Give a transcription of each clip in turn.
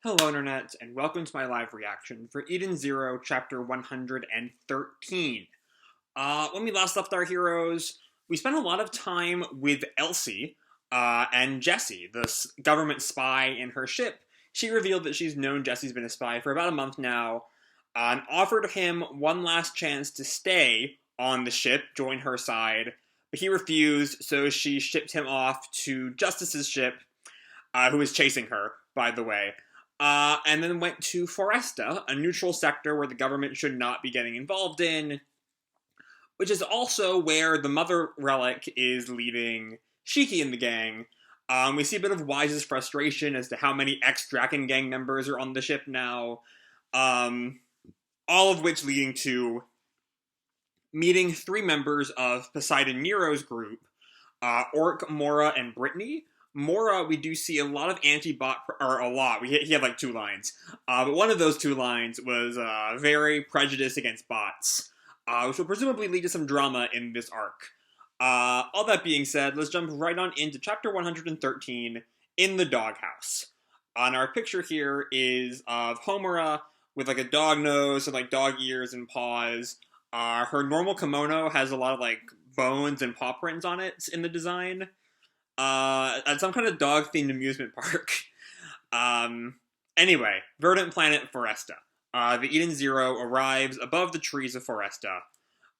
Hello, Internet, and welcome to my live reaction for Eden Zero, Chapter 113. When we last left our heroes, we spent a lot of time with Elsie and Jessie, the government spy in her ship. She revealed that she's known Jessie's been a spy for about a month now, and offered him one last chance to stay on the ship, join her side, but he refused, so she shipped him off to Justice's ship, who was chasing her, by the way. And then went to Foresta, a neutral sector where the government should not be getting involved in, which is also where the Mother Relic is leading Shiki and the gang. We see a bit of Wise's frustration as to how many ex-Draken gang members are on the ship now, all of which leading to meeting three members of Poseidon Nero's group, Orc, Mora, and Brittany. Mora, we do see a lot of anti-bot, or a lot, he had like two lines, but one of those two lines was very prejudiced against bots, which will presumably lead to some drama in this arc. All that being said, let's jump right on into chapter 113, In the Doghouse. And our picture here is of Homura with like a dog nose and like dog ears and paws. Her normal kimono has a lot of like bones and paw prints on it in the design. At some kind of dog-themed amusement park. Anyway, verdant planet Foresta. The Eden Zero arrives above the trees of Foresta,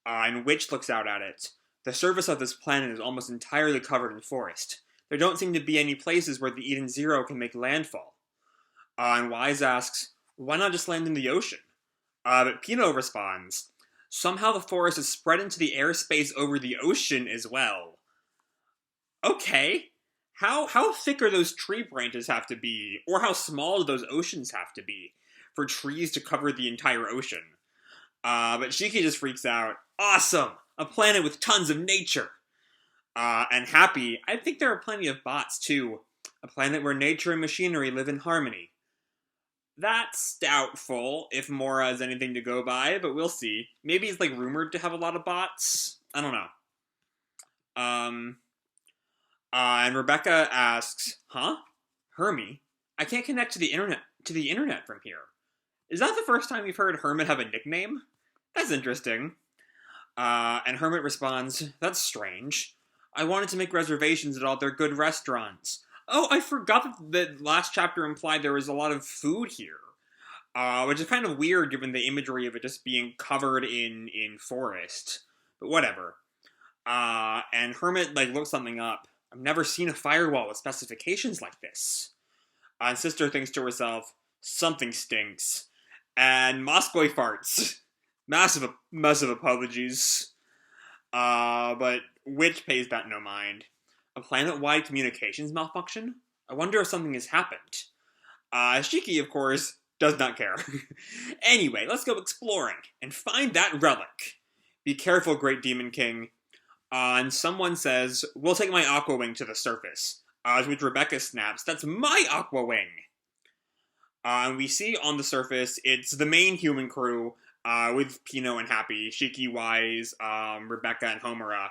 and Witch looks out at it. The surface of this planet is almost entirely covered in forest. There don't seem to be any places where the Eden Zero can make landfall. And Wise asks, why not just land in the ocean? But Pino responds, somehow the forest is spread into the airspace over the ocean as well. Okay, how thick are those tree branches have to be, or how small do those oceans have to be for trees to cover the entire ocean? But Shiki just freaks out. Awesome! A planet with tons of nature! And Happy, I think there are plenty of bots too. A planet where nature and machinery live in harmony. That's doubtful, if Mora has anything to go by, but we'll see. Maybe he's like rumored to have a lot of bots? I don't know. And Rebecca asks, huh? Hermie? I can't connect to the internet from here. Is that the first time you've heard Hermit have a nickname? That's interesting. And Hermit responds, that's strange. I wanted to make reservations at all their good restaurants. Oh, I forgot that last chapter implied there was a lot of food here. Which is kind of weird given the imagery of it just being covered in forest. But whatever. And Hermit, like, looks something up. I've never seen a firewall with specifications like this. And Sister thinks to herself, something stinks. And Moskwy farts. Massive apologies. But Witch pays that no mind. A planet-wide communications malfunction? I wonder if something has happened. Shiki, of course, does not care. Anyway, let's go exploring and find that relic. Be careful, Great Demon King. And someone says, we'll take my Aqua Wing to the surface. To which Rebecca snaps, that's my Aqua Wing! And we see on the surface, it's the main human crew, with Pino and Happy, Shiki, Wise, Rebecca, and Homura.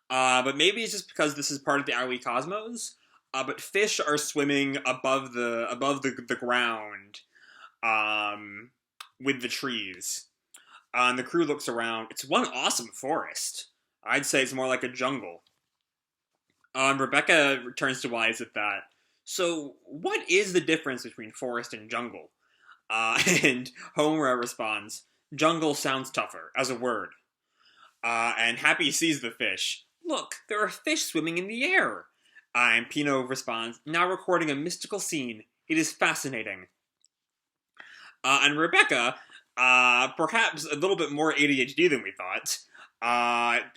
But maybe it's just because this is part of the Aoi Cosmos. But fish are swimming above the ground, with the trees. And the crew looks around. It's one awesome forest. I'd say it's more like a jungle. Rebecca returns to Wise at that. So, what is the difference between forest and jungle? And Homura responds, jungle sounds tougher, as a word. And Happy sees the fish. Look, there are fish swimming in the air. And Pino responds, now recording a mystical scene. It is fascinating. And Rebecca, perhaps a little bit more ADHD than we thought,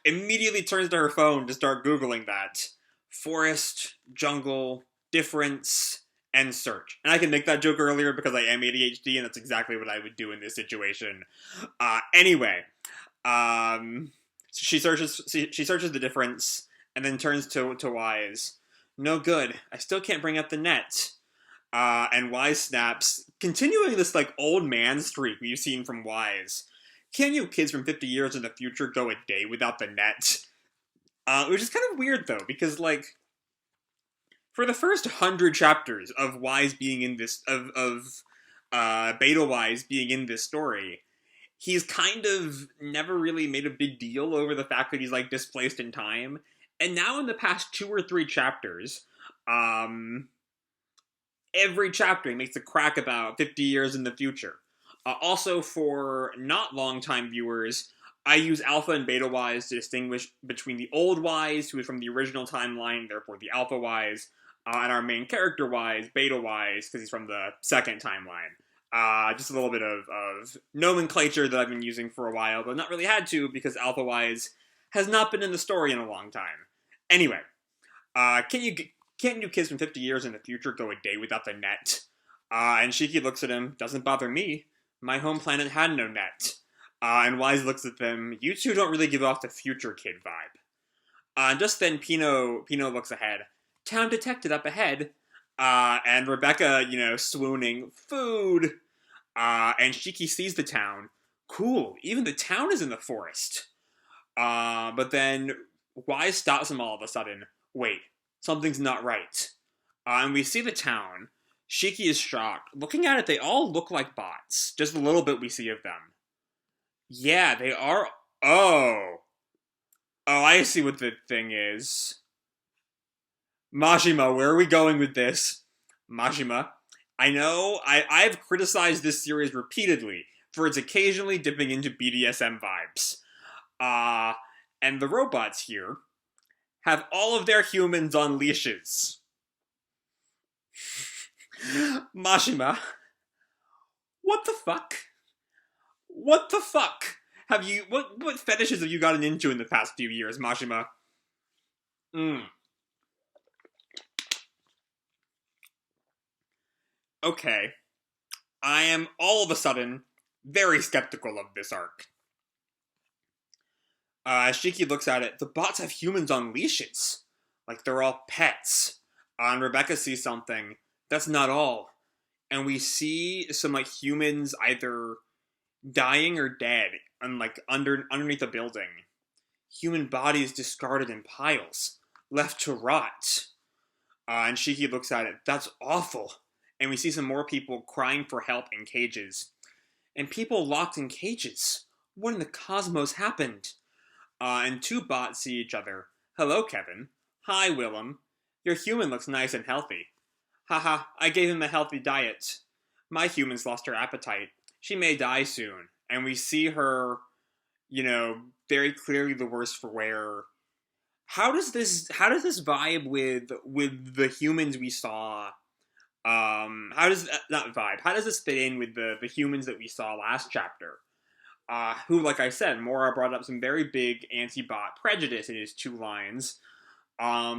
immediately turns to her phone to start Googling that. Forest, jungle, difference, and search. And I can make that joke earlier because I am ADHD, and that's exactly what I would do in this situation. Anyway, she searches the difference, and then turns to Wise. No good. I still can't bring up the net. And Wise snaps, continuing this, like, old man streak we've seen from Wise. Can you kids from 50 years in the future go a day without the net? Which is kind of weird, though, because, like, For the first 100 chapters of Wise being in this, Beta Wise being in this story, he's kind of never really made a big deal over the fact that he's like displaced in time. And now in the past 2 or 3 chapters, every chapter he makes a crack about 50 years in the future. Also, for not long-time viewers, I use Alpha and Beta Wise to distinguish between the old Wise, who is from the original timeline, therefore the Alpha Wise, and our main character Wise, Beta Wise, because he's from the second timeline. Just a little bit of nomenclature that I've been using for a while, but not really had to because Alpha Wise has not been in the story in a long time. Anyway, can't you kids from 50 years in the future go a day without the net? And Shiki looks at him, doesn't bother me. My home planet had no net. And Wise looks at them, you two don't really give off the future kid vibe. Just then Pino looks ahead. Town detected up ahead. And Rebecca, swooning, food. And Shiki sees the town. Cool, even the town is in the forest. But then Wise stops him all of a sudden. Wait, something's not right. And we see the town. Shiki is shocked. Looking at it, they all look like bots. Just a little bit we see of them. Yeah, they are... Oh, I see what the thing is. Mashima, where are we going with this? Mashima, I know I've criticized this series repeatedly for its occasionally dipping into BDSM vibes. And the robots here have all of their humans on leashes. Mashima, what the fuck? What the fuck? What fetishes have you gotten into in the past few years, Mashima? Okay. I am all of a sudden very skeptical of this arc. Shiki looks at it. The bots have humans on leashes. Like they're all pets. And Rebecca sees something. That's not all. And we see some humans either dying or dead and underneath a building. Human bodies discarded in piles. Left to rot. And Shiki looks at it. That's awful. And we see some more people crying for help in cages. And people locked in cages. What in the cosmos happened? And 2 bots see each other. Hello, Kevin. Hi, Willem. Your human looks nice and healthy. Haha, I gave him a healthy diet. My human's lost her appetite. She may die soon. And we see her, very clearly the worse for wear. How does this vibe with the humans we saw? How does this fit in with the humans that we saw last chapter? Who, like I said, Mora brought up some very big anti-bot prejudice in his 2 lines. I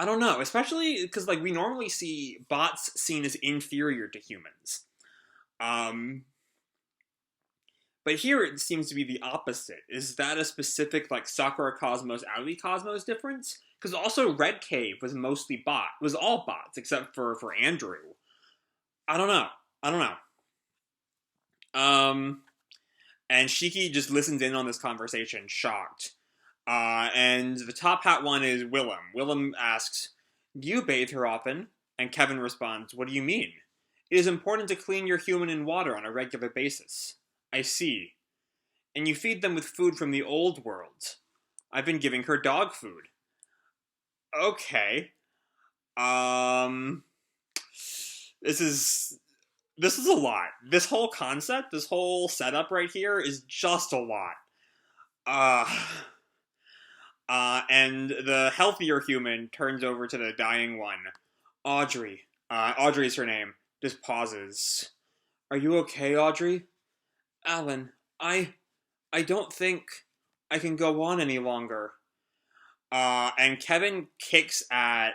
don't know, especially because we normally see bots seen as inferior to humans. But here it seems to be the opposite. Is that a specific Sakura Cosmos, Aoi Cosmos difference? Because also Red Cave was mostly was all bots except for Andrew. I don't know. And Shiki just listens in on this conversation, shocked. And the top hat one is Willem. Willem asks, do you bathe her often? And Kevin responds, what do you mean? It is important to clean your human in water on a regular basis. I see. And you feed them with food from the old world. I've been giving her dog food. Okay. This is a lot. This whole concept, this whole setup right here is just a lot. And the healthier human turns over to the dying one. Audrey. Audrey's her name. Just pauses. Are you okay, Audrey? Alan, I don't think I can go on any longer. And Kevin kicks at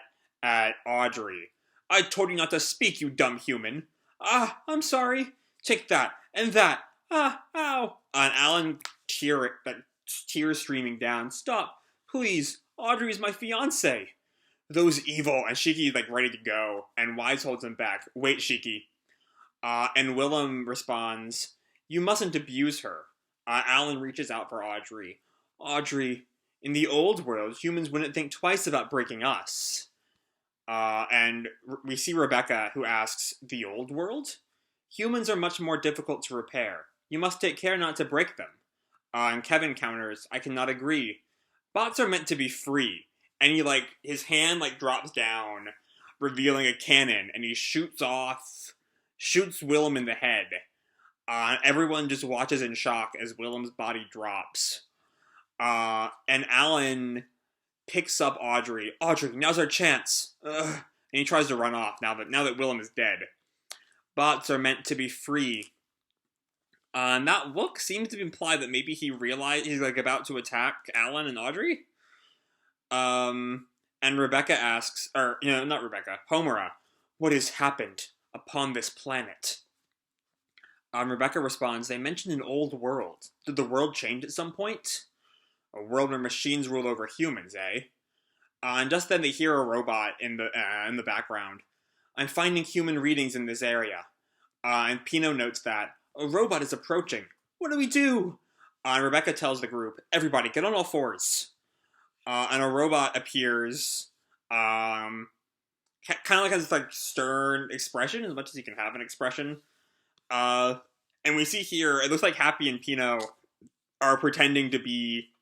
Audrey. I told you not to speak, you dumb human. I'm sorry. Take that, and that. Ow. And Alan, tears streaming down. Stop, please. Audrey's my fiancé. Those evil. And Shiki, ready to go. And Wise holds him back. Wait, Shiki. And Willem responds, you mustn't abuse her. Alan reaches out for Audrey. Audrey, in the old world, humans wouldn't think twice about breaking us. And we see Rebecca, who asks, "The old world? Humans are much more difficult to repair. You must take care not to break them." And Kevin counters, "I cannot agree. Bots are meant to be free." And his hand, drops down, revealing a cannon, and he shoots Willem in the head. Everyone just watches in shock as Willem's body drops. And Alan picks up Audrey. "Audrey, now's our chance." Ugh. And he tries to run off now that Willem is dead. Bots are meant to be free. And that look seems to imply that maybe he realized he's about to attack Alan and Audrey. And Rebecca asks, or not Rebecca, Homura, "What has happened upon this planet?" Rebecca responds, "They mentioned an old world. Did the world change at some point? A world where machines rule over humans, eh?" And just then they hear a robot in the background. "I'm finding human readings in this area." And Pino notes that a robot is approaching. "What do we do?" And Rebecca tells the group, "Everybody, get on all fours." And a robot appears, kind of has this stern expression, as much as you can have an expression. And we see here, it looks like Happy and Pino are pretending to be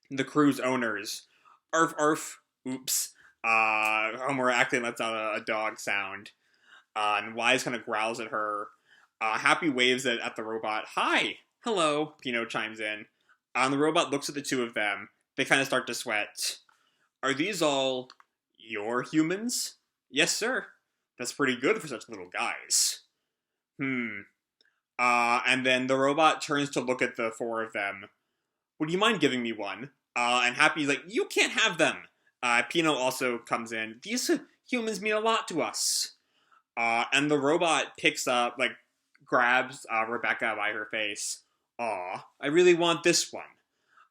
the crew's owners. Arf, arf, oops. Homer actually lets out a dog sound. And Wise kind of growls at her. Happy waves at the robot. "Hi, hello," Pino chimes in. And the robot looks at the two of them. They kind of start to sweat. "Are these all your humans?" "Yes, sir." "That's pretty good for such little guys." And then the robot turns to look at the four of them. "Would you mind giving me one?" And Happy's like, "You can't have them." Pino also comes in. "These humans mean a lot to us." And the robot picks up, grabs Rebecca by her face. "Aw, I really want this one."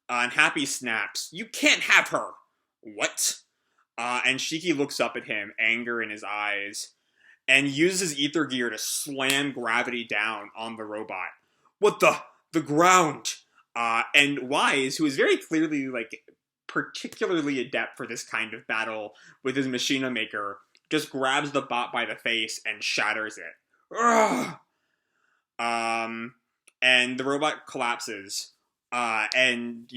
And Happy snaps, "You can't have her!" "What?" And Shiki looks up at him, anger in his eyes, and uses ether gear to slam gravity down on the robot. "What the ground?" And Wise, who is very clearly, particularly adept for this kind of battle with his Mashima maker, just grabs the bot by the face and shatters it. Ugh! And the robot collapses, and,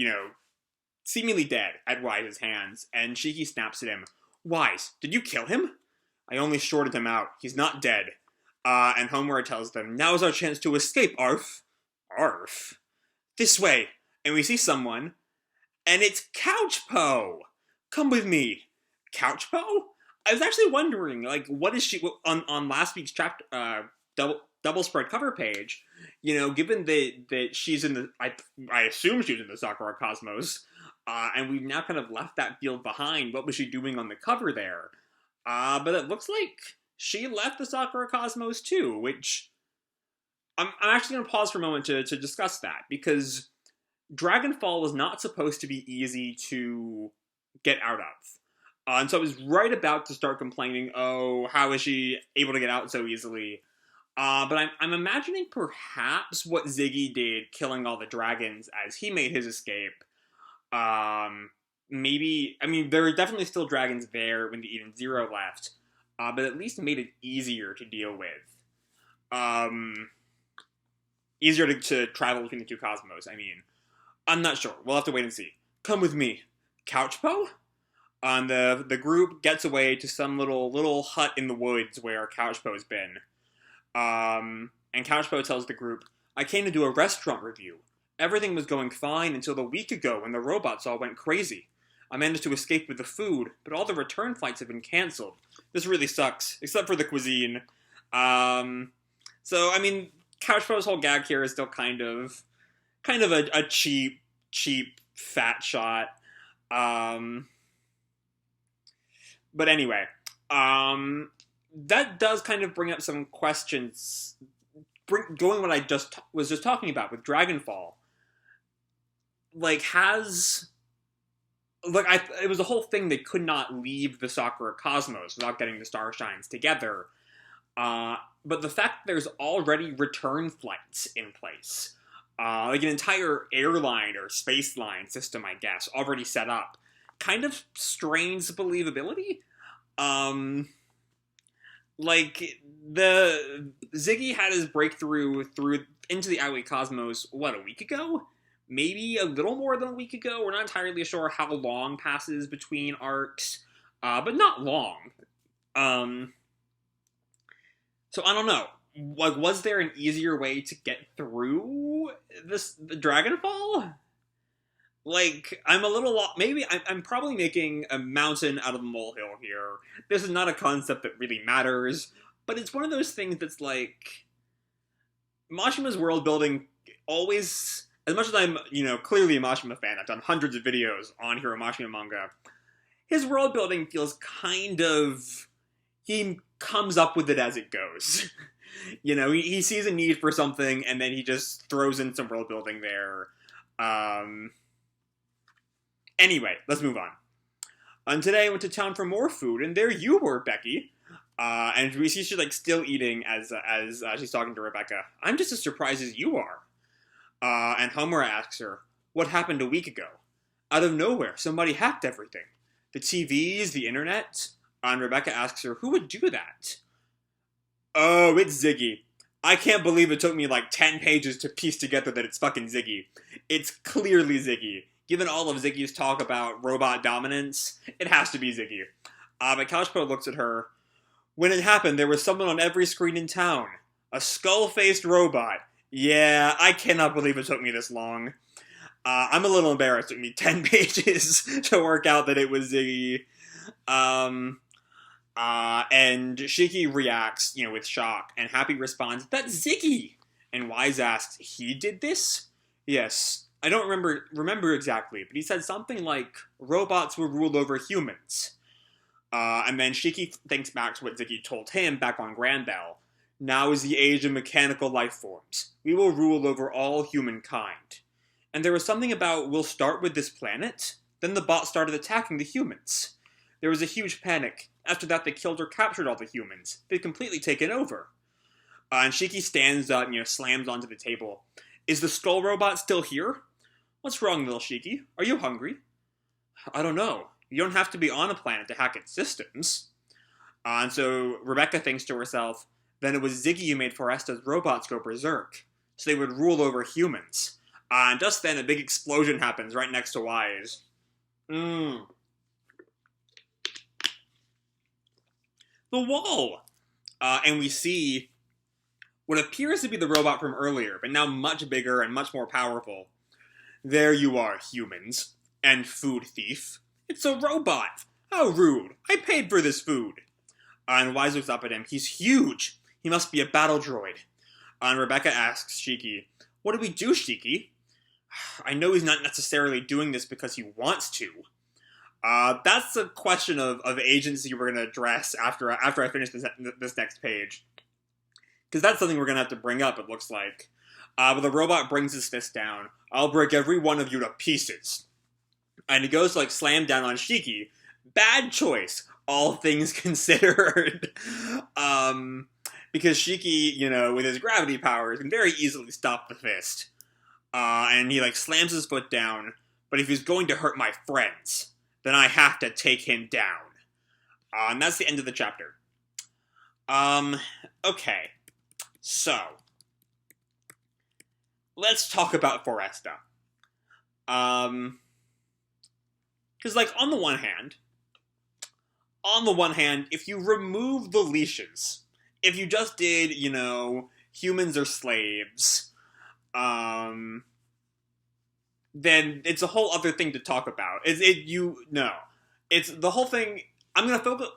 seemingly dead at Wise's hands, and Shiki snaps at him. "Wise, did you kill him?" "I only shorted him out. He's not dead." And Homura tells them, "Now's our chance to escape, Arf." "Arf?" "This way." And we see someone, and it's Couchpo! "Come with me." Couchpo? I was actually wondering, what is she, on last week's chapter, double spread cover page, given that she's in the, I assume she was in the Sakura Cosmos, and we've now kind of left that field behind. What was she doing on the cover there? But it looks like she left the Sakura Cosmos too, which I'm actually going to pause for a moment to discuss that, because Dragonfall was not supposed to be easy to get out of. And so I was right about to start complaining, oh, how is she able to get out so easily? But I'm imagining perhaps what Ziggy did, killing all the dragons as he made his escape. Maybe, there were definitely still dragons there when the Eden Zero left, but at least made it easier to deal with. Easier to travel between the two cosmos, I'm not sure. We'll have to wait and see. Come with me. Couchpo? And the group gets away to some little hut in the woods where Couchpo's been. And Couchpo tells the group, I came to do a restaurant review. Everything was going fine until a week ago when the robots all went crazy. I managed to escape with the food, but all the return flights have been cancelled. This really sucks, except for the cuisine. So, Couchpo's whole gag here is still kind of a cheap, fat shot. But anyway, that does kind of bring up some questions. Going what I was just talking about with Dragonfall. It was a whole thing. They could not leave the Sakura Cosmos without getting the Starshines together. But the fact that there's already return flights in place, an entire airline or space line system, I guess, already set up, kind of strains believability. Um, like, the Ziggy had his breakthrough through into the Outway Cosmos, what, a week ago? Maybe a little more than a week ago? We're not entirely sure how long passes between arcs, but not long. Um, so I don't know. Like, was there an easier way to get through the Dragonfall? Like, I'm a little maybe I'm probably making a mountain out of a molehill here. This is not a concept that really matters, but it's one of those things that's like Mashima's world building always. As much as I'm, clearly a Mashima fan, I've done hundreds of videos on Hero Mashima manga. His world building feels kind of, he comes up with it as it goes. He sees a need for something and then he just throws in some world building there. Anyway, let's move on. And today I went to town for more food, and there you were, Becky. And we see she's still eating as she's talking to Rebecca. I'm just as surprised as you are. And Homura asks her, "What happened a week ago?" Out of nowhere, somebody hacked everything. The TVs, the internet. And Rebecca asks her, "Who would do that?" "Oh, it's Ziggy. I can't believe it took me 10 pages to piece together that it's fucking Ziggy. It's clearly Ziggy. Given all of Ziggy's talk about robot dominance, it has to be Ziggy." But Couchpo looks at her. "When it happened, there was someone on every screen in town. A skull-faced robot. Yeah, I cannot believe it took me this long. I'm a little embarrassed. It took me 10 pages to work out that it was Ziggy." And Shiki reacts, with shock, and Happy responds, "That's Ziggy!" And Wise asks, "He did this?" "Yes. I don't remember exactly, but he said something like, robots will rule over humans." And then Shiki thinks back to what Ziggy told him back on Granbell. "Now is the age of mechanical life forms. We will rule over all humankind." And there was something about, we'll start with this planet? Then the bots started attacking the humans. There was a huge panic. After that, they killed or captured all the humans. They'd completely taken over. And Shiki stands up and, slams onto the table. "Is the skull robot still here?" "What's wrong, little Shiki? Are you hungry?" "I don't know. You don't have to be on a planet to hack its systems." And so Rebecca thinks to herself, then it was Ziggy who made Foresta's robots go berserk, so they would rule over humans. And just then, a big explosion happens right next to Wise. The wall! And we see what appears to be the robot from earlier, but now much bigger and much more powerful. "There you are, humans. And food thief. It's a robot! How rude! I paid for this food!" And Wise looks up at him. "He's huge! He must be a battle droid." And Rebecca asks Shiki, "What do we do, Shiki?" "I know he's not necessarily doing this because he wants to." That's a question of agency we're going to address after I finish this next page. Because that's something we're going to have to bring up, it looks like. But the robot brings his fist down. "I'll break every one of you to pieces." And he goes to slam down on Shiki. Bad choice, all things considered. Because Shiki, with his gravity powers, can very easily stop the fist. And he slams his foot down. "But if he's going to hurt my friends, then I have to take him down." And that's the end of the chapter. Okay. So, let's talk about Foresta. Because, on the one hand, if you remove the leashes, if you just did, humans are slaves, then it's a whole other thing to talk about. It's the whole thing. I'm gonna focus.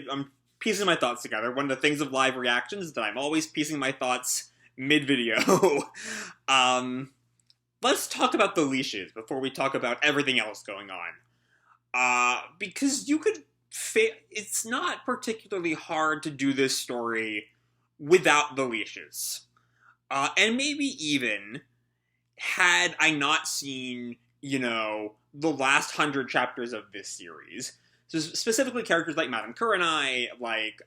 I'm piecing my thoughts together. One of the things of live reactions is that I'm always piecing my thoughts mid-video. Let's talk about the leashes before we talk about everything else going on. Because you could. It's not particularly hard to do this story without the leashes. And maybe even had I not seen, the last 100 chapters of this series. So specifically characters like Madame Kurenai, like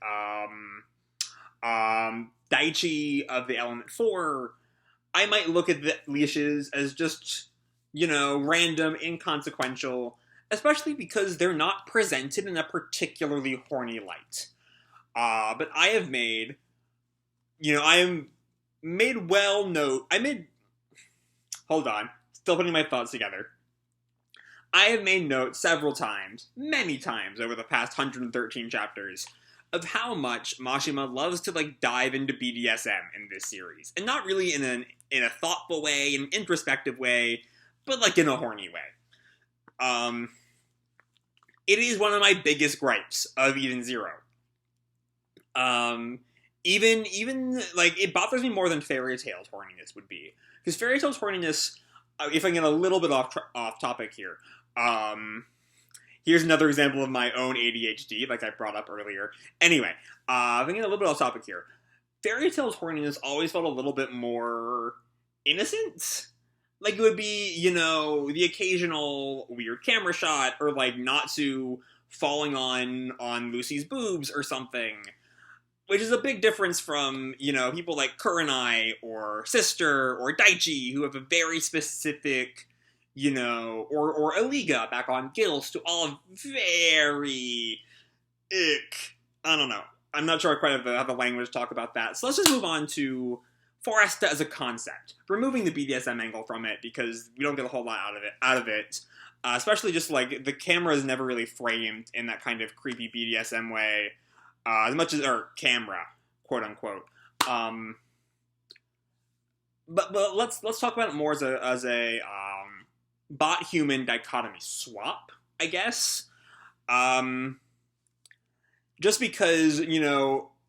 Daichi of the Element 4, I might look at the leashes as just, random, inconsequential, especially because they're not presented in a particularly horny light. But I have made, I am made well note. Hold on, still putting my thoughts together. I have made note several times, many times over the past 113 chapters, of how much Mashima loves to dive into BDSM in this series, and not really in a thoughtful way, an introspective way, but in a horny way. It is one of my biggest gripes of Eden Zero. Even it bothers me more than Fairy Tail's horniness would be, because Fairy Tail's horniness, if I get a little bit off topic here, here's another example of my own ADHD, like I brought up earlier. Anyway, if I get a little bit off topic here, Fairy Tail's horniness always felt a little bit more innocent. Like, it would be, the occasional weird camera shot, or Natsu falling on Lucy's boobs or something. Which is a big difference from, people like Kurenai or Sister or Daichi, who have a very specific, or Eliga back on Gills, to all very I don't know. I'm not sure I quite have the language to talk about that. So let's just move on to Foresta as a concept, removing the BDSM angle from it, because we don't get a whole lot out of it. Especially just the camera is never really framed in that kind of creepy BDSM way. As much as, or camera, quote unquote. But let's talk about it more as a bot human dichotomy swap, I guess. Just because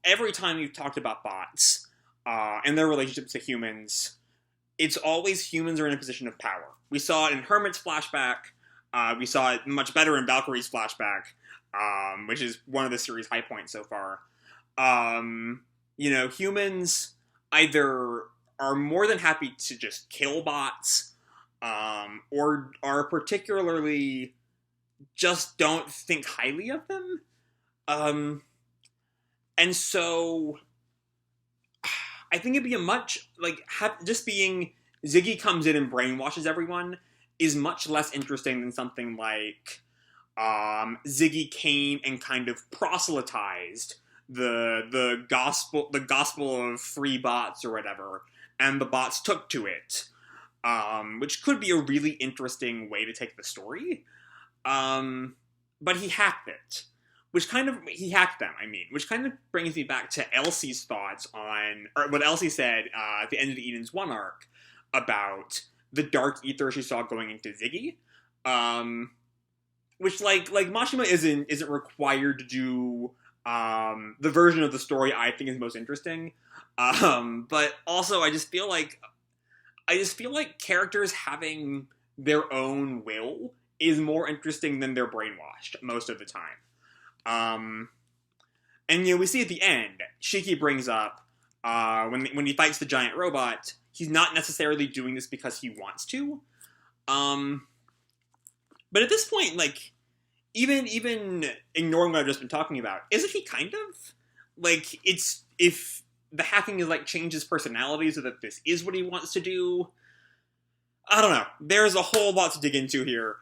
every time you've talked about bots and their relationships to humans, it's always humans are in a position of power. We saw it in Hermit's flashback. We saw it much better in Valkyrie's flashback. Which is one of the series' high points so far. Humans either are more than happy to just kill bots, or are particularly just don't think highly of them. And so I think it'd be a much, just being Ziggy comes in and brainwashes everyone is much less interesting than something like Ziggy came and kind of proselytized the gospel of free bots or whatever, and the bots took to it, which could be a really interesting way to take the story. But he hacked it, which kind of brings me back to Elsie's thoughts on, or what Elsie said at the end of the Eden's 1 arc about the dark ether she saw going into Ziggy. Which, Mashima isn't required to do the version of the story I think is most interesting. But also, I just feel like characters having their own will is more interesting than they're brainwashed most of the time. And we see at the end, Shiki brings up when he fights the giant robot, he's not necessarily doing this because he wants to. But at this point, even ignoring what I've just been talking about, isn't he kind of? It's, if the hacking is, changed his personality so that this is what he wants to do, I don't know. There's a whole lot to dig into here.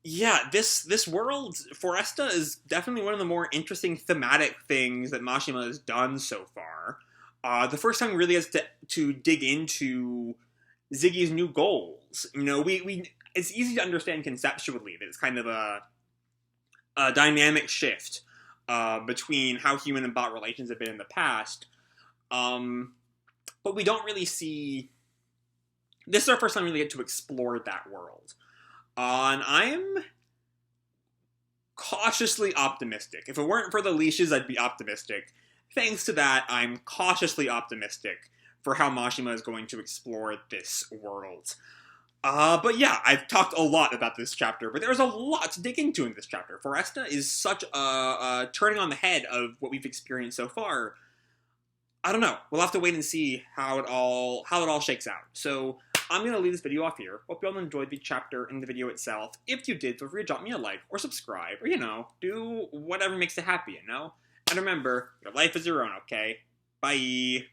Yeah, this world, Foresta, is definitely one of the more interesting thematic things that Mashima has done so far. The first time he really has to dig into Ziggy's new goals. It's easy to understand conceptually that it's kind of a dynamic shift between how human and bot relations have been in the past. But we don't really see... This is our first time we really get to explore that world. And I'm cautiously optimistic. If it weren't for the leashes, I'd be optimistic. Thanks to that, I'm cautiously optimistic for how Mashima is going to explore this world. But yeah, I've talked a lot about this chapter, but there's a lot to dig into in this chapter. Foresta is such a turning on the head of what we've experienced so far. I don't know. We'll have to wait and see how it all shakes out. So I'm going to leave this video off here. Hope you all enjoyed the chapter and the video itself. If you did, feel free to drop me a like or subscribe, or, do whatever makes you happy, And remember, your life is your own, okay? Bye!